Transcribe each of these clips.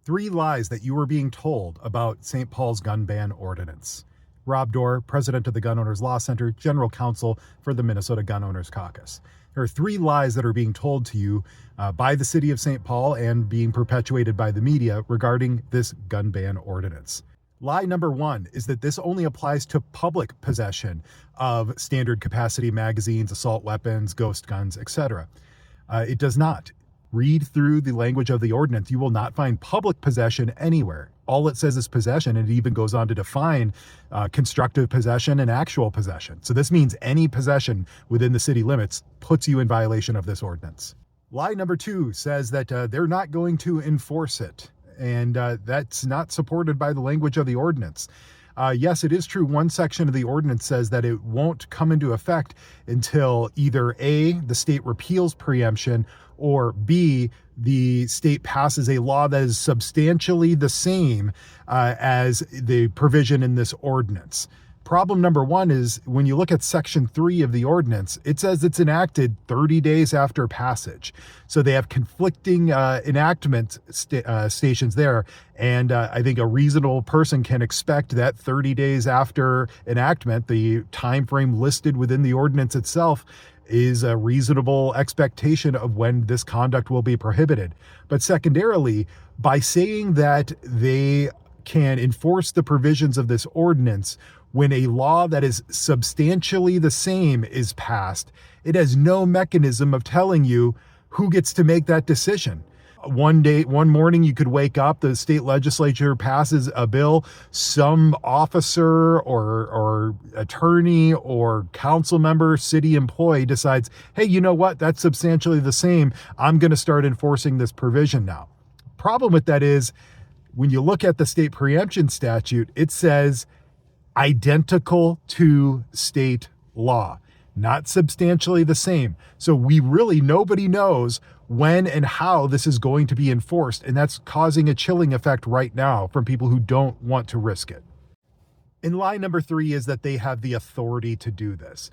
3 lies that you were being told about St. Paul's gun ban ordinance. Rob Dorr, president of the Gun Owners Law Center, general counsel for the Minnesota Gun Owners Caucus. There are 3 lies that are being told to you by the city of St. Paul and being perpetuated by the media regarding this gun ban ordinance. Lie number 1 is that this only applies to public possession of standard capacity magazines, assault weapons, ghost guns, etc. It does not. Read through the language of the ordinance. You will not find public possession anywhere. All it says is possession, and it even goes on to define constructive possession and actual possession. So this means any possession within the city limits puts you in violation of this ordinance. Lie number 2 says that they're not going to enforce it, and that's not supported by the language of the ordinance. Yes, it is true. One section of the ordinance says that it won't come into effect until either A, the state repeals preemption, or B, the state passes a law that is substantially the same as the provision in this ordinance. Problem number 1 is when you look at section 3 of the ordinance, it says it's enacted 30 days after passage. So they have conflicting enactment stations there. And I think a reasonable person can expect that 30 days after enactment, the time frame listed within the ordinance itself is a reasonable expectation of when this conduct will be prohibited. But secondarily, by saying that they can enforce the provisions of this ordinance when a law that is substantially the same is passed, it has no mechanism of telling you who gets to make that decision. One morning you could wake up, the state legislature passes a bill, some officer or attorney or council member, city employee decides, hey, you know what, that's substantially the same. I'm going to start enforcing this provision now. Problem with that is when you look at the state preemption statute, it says identical to state law, not substantially the same. So nobody knows when and how this is going to be enforced. And that's causing a chilling effect right now from people who don't want to risk it. And lie number 3 is that they have the authority to do this.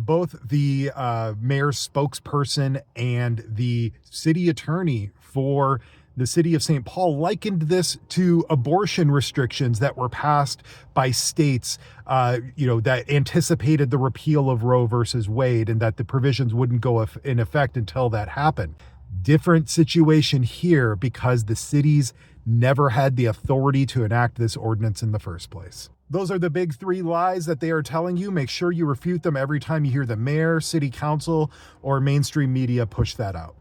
Both the mayor's spokesperson and the city attorney for the city of St. Paul likened this to abortion restrictions that were passed by states, that anticipated the repeal of Roe versus Wade and that the provisions wouldn't go in effect until that happened. Different situation here because the cities never had the authority to enact this ordinance in the first place. Those are the big 3 lies that they are telling you. Make sure you refute them every time you hear the mayor, city council, or mainstream media push that out.